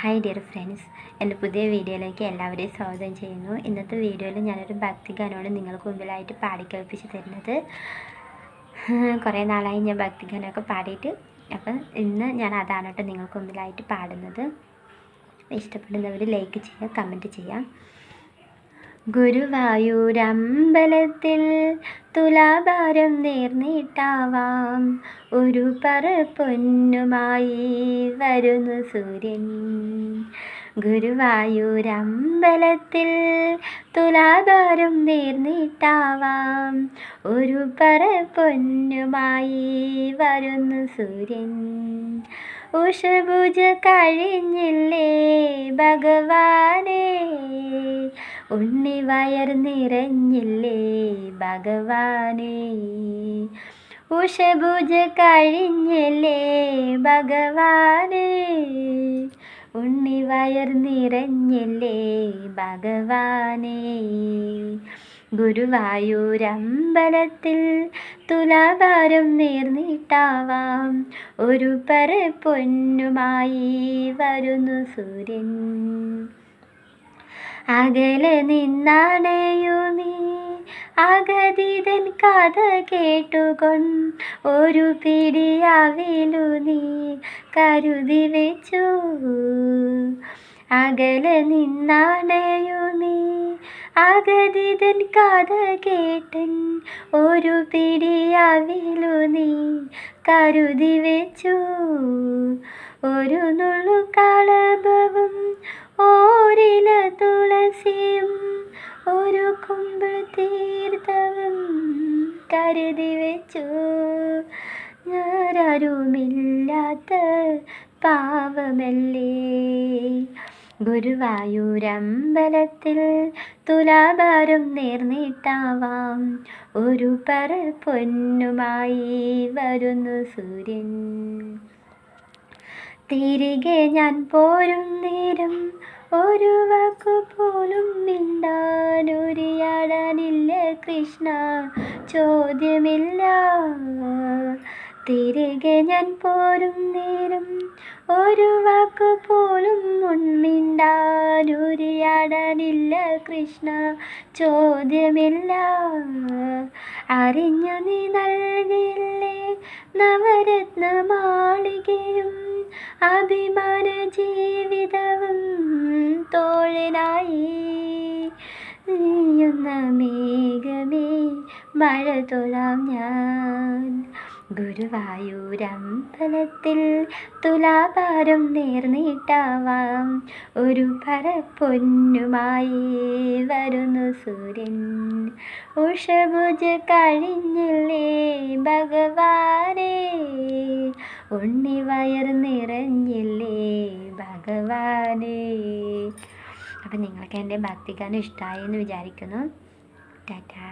Hi dear friends, എൻ്റെ പുതിയ വീഡിയോയിലേക്ക് എല്ലാവരെയും സ്വാഗതം ചെയ്യുന്നു. ഇന്നത്തെ വീഡിയോയിൽ ഞാനൊരു ഭക്തിഗാനമാണ് നിങ്ങൾക്ക് മുമ്പിലായിട്ട് പാടിക്കേൾപ്പിച്ച് തരുന്നത്. കുറേ നാളായി ഞാൻ ഭക്തിഗാനമൊക്കെ പാടിയിട്ട്, അപ്പം ഇന്ന് ഞാൻ അതാണ് കേട്ടോ നിങ്ങൾക്ക് മുമ്പിലായിട്ട് പാടുന്നത്. ഇഷ്ടപ്പെടുന്നവർ ലൈക്ക് ചെയ്യുക, കമൻറ്റ് ചെയ്യുക. ഗുരുവായൂരമ്പലത്തിൽ തുലാഭാരം നേർന്നിട്ടാവാം, ഒരു പറ പൊന്നുമായി വരുന്നു സൂര്യൻ. ഗുരുവായൂരമ്പലത്തിൽ തുലാഭാരം നേർന്നിട്ടാവാം, ഒരു പറ പൊന്നുമായി വരുന്നു സൂര്യൻ. ഉഷപൂജ കഴിഞ്ഞില്ലേ ഭഗവാനേ, ഉണ്ണി വയർ നിറഞ്ഞില്ലേ ഭഗവാനേ. ഉഷപൂജ കഴിഞ്ഞില്ലേ ഭഗവാനേ, ഉണ്ണി വയർ നിറഞ്ഞില്ലേ ഭഗവാനേ. ഗുരുവായൂരമ്പലത്തിൽ തുലാഭാരം നേർന്നിട്ടാവാം, ഒരു പറ പൊന്നുമായി വരുന്നു സൂര്യൻ. അകലെ നിന്നാണയുമീ അഗതിതൻ കഥ കേട്ടുകൊണ്ട്, ഒരു പിടിയാവിലു നീ കരുതി വെച്ചു. അകലെ നിന്നാണയുമീ അഗതിതൻ കഥ കേട്ടൻ, ഒരു പിടിയാവിലു നീ കരുതി വെച്ചു. ഒരു നുള്ളു കളഭവും ഓരില തുളസിയും, ഒരു കുമ്പിൾ തീർത്ഥവും കരുതി വെച്ചു. ഞാനാരുമില്ലാത്ത പാവമല്ലേ. ഗുരുവായൂരമ്പലത്തിൽ തുലാഭാരം നേർന്നിട്ടാവാം, ഒരു പറ പൊന്നുമായി വരുന്നു സൂര്യൻ. തിരികെ ഞാൻ പോരും നേരം ഒരു വാക്കുപോലും മിണ്ടാനുരിയാടാനില്ല കൃഷ്ണ, ചോദ്യമില്ല. തിരികെ ഞാൻ പോരും നേരം ഒരു വാക്കുപോലും മിണ്ടാനുരിയാടാനില്ല കൃഷ്ണ, ചോദ്യമില്ല. അറിഞ്ഞു നീ നൽകില്ലേ നവരത്ന മാളികയും, അഭിമാന ജീവിതവും തോഴനായി. നീയുന്ന മേഘമേ മഴ തൊഴാം ഞാൻ. ഗുരുവായൂരമ്പലത്തിൽ തുലാഭാരം നേർന്നിട്ടാവാം, ഒരു പറ പൊന്നുമായി വരുന്നു സൂര്യൻ. ഉഷപൂജ കഴിഞ്ഞില്ലേ ഭഗവാനേ, ഉണ്ണി വയർ നിറഞ്ഞില്ലേ ഭഗവാനേ. അപ്പം നിങ്ങൾക്ക് എൻ്റെ ഭക്തിഗാനം ഇഷ്ടമായി എന്ന് വിചാരിക്കുന്നു. ടാറ്റാ.